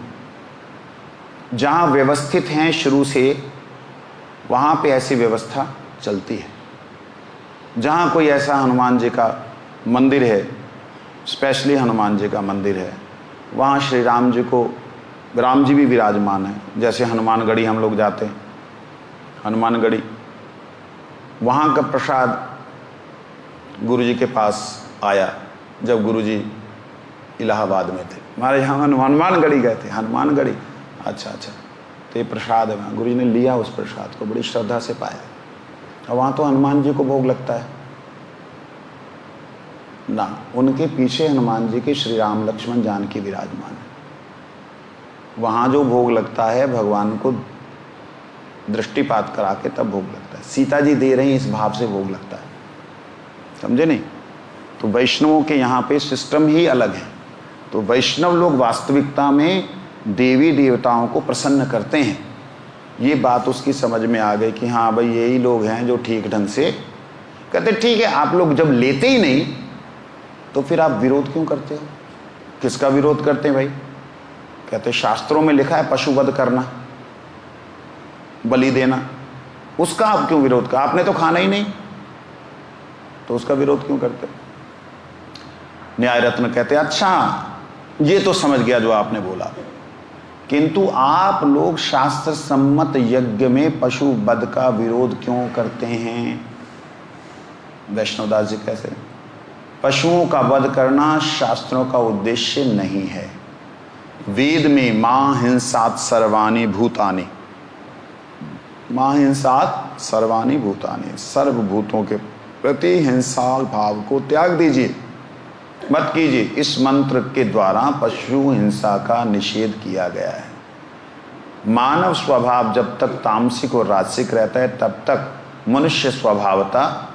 जहाँ व्यवस्थित हैं शुरू से वहाँ पे ऐसी व्यवस्था चलती है। जहाँ कोई ऐसा हनुमान जी का मंदिर है, स्पेशली हनुमान जी का मंदिर है, वहाँ श्री राम जी को, राम जी भी विराजमान है। जैसे हनुमानगढ़ी हम लोग जाते हैं, हनुमानगढ़ी, वहाँ का प्रसाद गुरु जी के पास आया जब गुरु जी इलाहाबाद में थे। हमारे यहाँ हनुमानगढ़ी गए थे। हनुमानगढ़ी, अच्छा, तो ये प्रसाद है। वहाँ गुरु जी ने लिया, उस प्रसाद को बड़ी श्रद्धा से पाया। और वहाँ तो हनुमान जी को भोग लगता है ना, उनके पीछे हनुमान जी के श्री राम लक्ष्मण जानकी विराजमान है। वहाँ जो भोग लगता है भगवान को दृष्टिपात करा के तब भोग लगता है। सीता जी दे रही इस भाव से भोग लगता है। समझे नहीं? तो वैष्णवों के यहाँ पे सिस्टम ही अलग है। तो वैष्णव लोग वास्तविकता में देवी देवताओं को प्रसन्न करते हैं। ये बात उसकी समझ में आ गई कि हाँ भाई यही लोग हैं जो ठीक ढंग से कहते। ठीक है, आप लोग जब लेते ही नहीं तो फिर आप विरोध क्यों करते हो? किसका विरोध करते हैं भाई? कहते शास्त्रों में लिखा है पशुवध करना, बलि देना, उसका आप क्यों विरोध कर? आपने तो खाना ही नहीं, तो उसका विरोध क्यों करते? न्याय रत्न कहते अच्छा ये तो समझ गया जो आपने बोला, किंतु आप लोग शास्त्र सम्मत यज्ञ में पशु वध का विरोध क्यों करते हैं? वैष्णवदास जी कैसे? पशुओं का वध करना शास्त्रों का उद्देश्य नहीं है। वेद में मां हिंसात सर्वाणि भूतानि, मां हिंसात सर्वाणि भूतानि, सर्वभूतों के प्रति हिंसा भाव को त्याग दीजिए, मत कीजिए। इस मंत्र के द्वारा पशु हिंसा का निषेध किया गया है। मानव स्वभाव जब तक तामसिक और राजसिक रहता है तब तक मनुष्य स्वभावता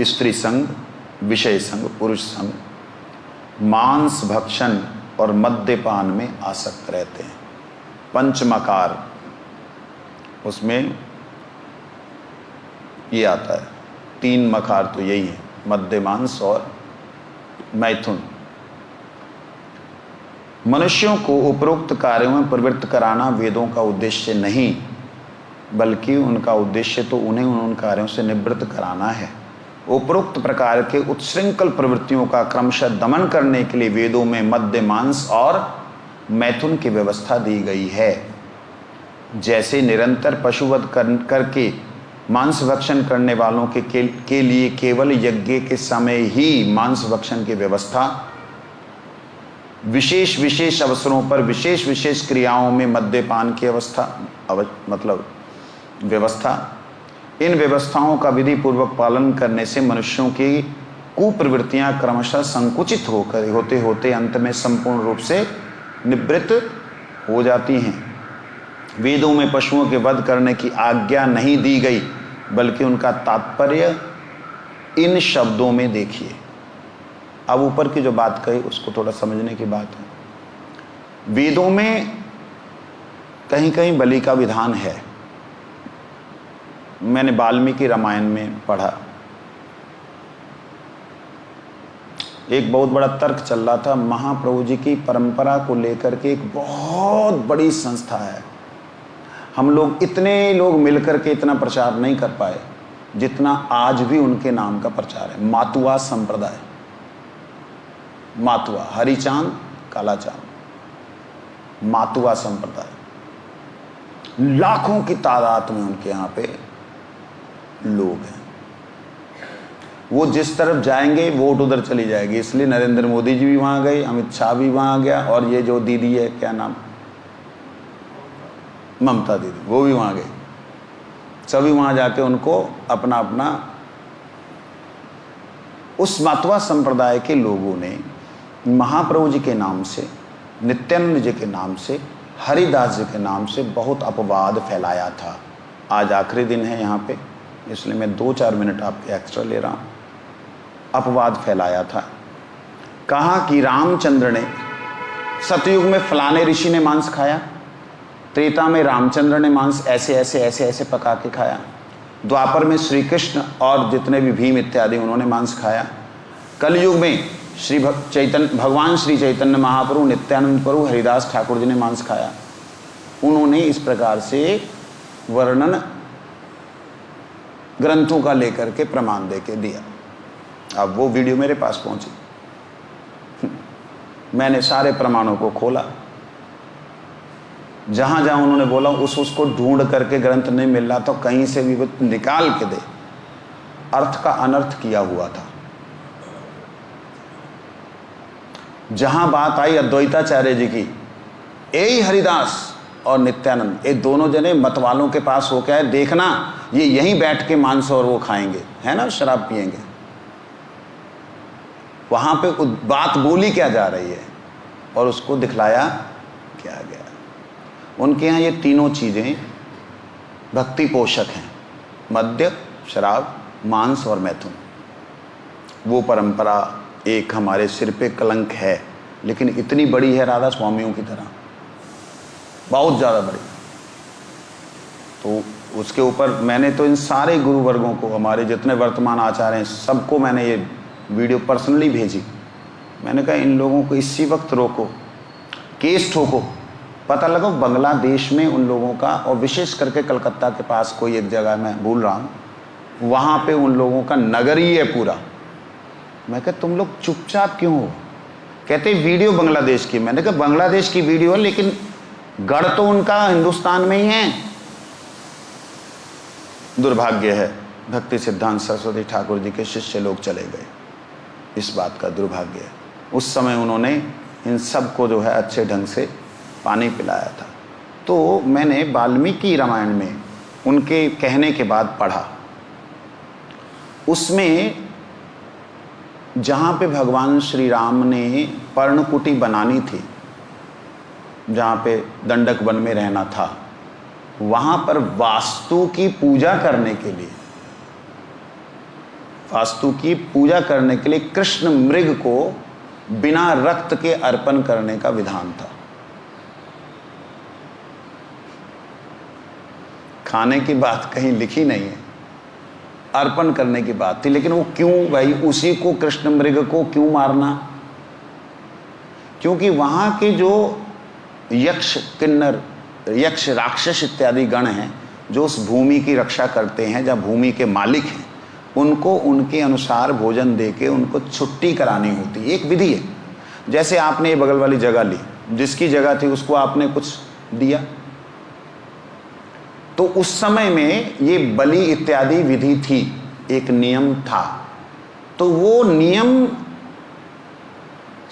स्त्री संग, विषय संग, पुरुष संग, मांस भक्षण और मद्यपान में आसक्त रहते हैं। पंचमकार उसमें ये आता है, 3 मकार तो यही है, मद्य, मांस और मैथुन। मनुष्यों को उपरोक्त कार्यों में प्रवृत्त कराना वेदों का उद्देश्य नहीं, बल्कि उनका उद्देश्य तो उन्हें उन कार्यों से निवृत्त कराना है। उपरोक्त प्रकार के उत्श्रृंखल प्रवृत्तियों का क्रमशः दमन करने के लिए वेदों में मद्य, मांस और मैथुन की व्यवस्था दी गई है। जैसे निरंतर पशुवध करके मांस भक्षण करने वालों के लिए केवल यज्ञ के समय ही मांस भक्षण की व्यवस्था, विशेष विशेष अवसरों पर विशेष विशेष क्रियाओं में मद्यपान की व्यवस्था, इन व्यवस्थाओं का विधि पूर्वक पालन करने से मनुष्यों की कुप्रवृत्तियां क्रमशः संकुचित होते होते अंत में संपूर्ण रूप से निवृत्त हो जाती हैं। वेदों में पशुओं के वध करने की आज्ञा नहीं दी गई, बल्कि उनका तात्पर्य इन शब्दों में देखिए। अब ऊपर की जो बात कही उसको थोड़ा समझने की बात है। वेदों में कहीं कहीं बलि का विधान है। मैंने वाल्मीकि रामायण में पढ़ा, एक बहुत बड़ा तर्क चल रहा था। महाप्रभु जी की परंपरा को लेकर के एक बहुत बड़ी संस्था है हम लोग इतने लोग मिलकर के इतना प्रचार नहीं कर पाए जितना आज भी उनके नाम का प्रचार है। मातुआ संप्रदाय, मातुआ, हरिचांद कालाचांद, मातुआ संप्रदाय, लाखों की तादाद में उनके यहाँ पे लोग हैं। वो जिस तरफ जाएंगे वोट उधर चली जाएगी, इसलिए नरेंद्र मोदी जी भी वहां गए, अमित शाह भी वहां गया, और ये जो दीदी है, क्या नाम, ममता दीदी, वो भी वहां गई। सभी वहां जाके उनको अपना अपना, उस मातुआ संप्रदाय के लोगों ने महाप्रभु जी के नाम से, नित्यानंद जी के नाम से, हरिदास जी के नाम से बहुत अपवाद फैलाया था। आज आखिरी दिन है यहाँ पे, इसलिए मैं 2-4 मिनट आपके एक्स्ट्रा ले रहा हूँ। अपवाद फैलाया था, कहा कि रामचंद्र ने सतयुग में फलाने ऋषि ने मांस खाया, त्रेता में रामचंद्र ने मांस ऐसे ऐसे ऐसे ऐसे पका के खाया, द्वापर में श्री कृष्ण और जितने भी भीम इत्यादि उन्होंने मांस खाया, कलयुग में भगवान श्री चैतन्य महाप्रभु, नित्यानंद प्रभु, हरिदास ठाकुर जी ने मांस खाया। उन्होंने इस प्रकार से वर्णन ग्रंथों का लेकर के प्रमाण दे के दिया। अब वो वीडियो मेरे पास पहुंची, मैंने सारे प्रमाणों को खोला, जहां जहां उन्होंने बोला उसको ढूंढ करके ग्रंथ नहीं मिल रहा तो कहीं से भी वो निकाल के दे, अर्थ का अनर्थ किया हुआ था। जहां बात आई अद्वैताचार्य जी की, यही हरिदास और नित्यानंद, ये दोनों जने मत वालों के पास हो क्या है, देखना ये यहीं बैठ के मांस और वो खाएंगे, है ना, शराब पिएंगे। वहां पे बात बोली क्या जा रही है और उसको दिखलाया क्या गया। उनके यहाँ ये तीनों चीजें भक्ति पोषक हैं, मद्य, शराब, मांस और मैथुन। वो परंपरा एक हमारे सिर पे कलंक है, लेकिन इतनी बड़ी है राधा स्वामियों की तरह, बहुत ज़्यादा बड़ी। तो उसके ऊपर मैंने तो इन सारे गुरु वर्गों को, हमारे जितने वर्तमान आचार्य हैं, सबको मैंने ये वीडियो पर्सनली भेजी। मैंने कहा इन लोगों को इसी वक्त रोको, केस ठोको। पता लगा बांग्लादेश में उन लोगों का, और विशेष करके कलकत्ता के पास कोई एक जगह मैं भूल रहा हूँ, वहाँ पे उन लोगों का नगर ही है पूरा। मैं कहा तुम लोग चुपचाप क्यों हो? कहते वीडियो बांग्लादेश की। मैंने कहा बांग्लादेश की वीडियो है, लेकिन गढ़ तो उनका हिंदुस्तान में ही है। दुर्भाग्य है, भक्ति सिद्धांत सरस्वती ठाकुर जी के शिष्य लोग चले गए, इस बात का दुर्भाग्य है। उस समय उन्होंने इन सब को जो है अच्छे ढंग से पानी पिलाया था। तो मैंने वाल्मीकि रामायण में उनके कहने के बाद पढ़ा, उसमें जहाँ पे भगवान श्री राम ने पर्णकुटी बनानी थी, जहाँ पे दंडक वन में रहना था, वहाँ पर वास्तु की पूजा करने के लिए, वास्तु की पूजा करने के लिए कृष्ण मृग को बिना रक्त के अर्पण करने का विधान था। खाने की बात कहीं लिखी नहीं है, अर्पण करने की बात थी। लेकिन वो क्यों भाई, उसी को कृष्ण मृग को क्यों मारना? क्योंकि वहां के जो यक्ष, किन्नर, यक्ष, राक्षस इत्यादि गण हैं, जो उस भूमि की रक्षा करते हैं, जहाँ भूमि के मालिक हैं, उनको उनके अनुसार भोजन देके उनको छुट्टी करानी होती है। एक विधि है। जैसे आपने ये बगल वाली जगह ली, जिसकी जगह थी उसको आपने कुछ दिया, तो उस समय में ये बलि इत्यादि विधि थी, एक नियम था। तो वो नियम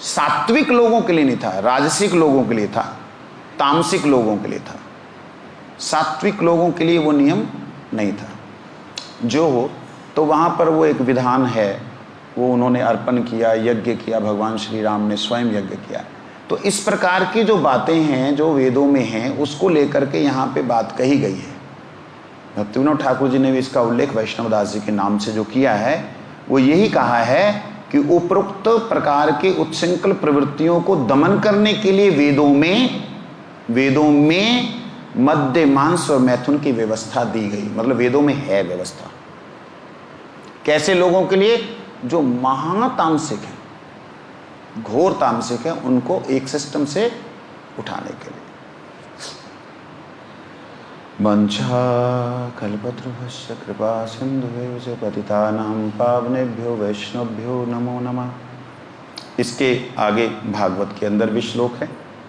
सात्विक लोगों के लिए नहीं था, राजसिक लोगों के लिए था, तामसिक लोगों के लिए था। सात्विक लोगों के लिए वो नियम नहीं था। जो हो, तो वहाँ पर वो एक विधान है, वो उन्होंने अर्पण किया, यज्ञ किया, भगवान श्री राम ने स्वयं यज्ञ किया। तो इस प्रकार की जो बातें हैं, जो वेदों में हैं, उसको लेकर के यहाँ पे बात कही गई है। भक्ति विनोद ठाकुर जी ने भी इसका उल्लेख वैष्णव दास जी के नाम से जो किया है, वो यही कहा है कि उपरोक्त प्रकार के उत्सृंखल प्रवृत्तियों को दमन करने के लिए वेदों में मद्य, मांस और मैथुन की व्यवस्था दी गई। मतलब वेदों में है व्यवस्था। कैसे लोगों के लिए? जो महातामसिक है, घोर तामसिक है, उनको एक सिस्टम से उठाने के लिए। वंशाकल्पतरुभ्यश्च कृपा सिन्धुभ्यो च पतितानां पावनेभ्यो वैष्णवभ्यो नमो नमः। इसके आगे भागवत के अंदर भी श्लोक है,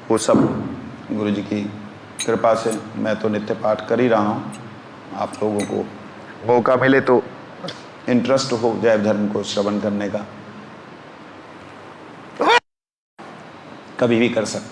वो सब गुरु जी की कृपा से मैं तो नित्य पाठ कर ही रहा हूँ। आप लोगों को मौका मिले तो इंटरेस्ट हो जैव धर्म को श्रवण करने का, कभी भी कर सकते।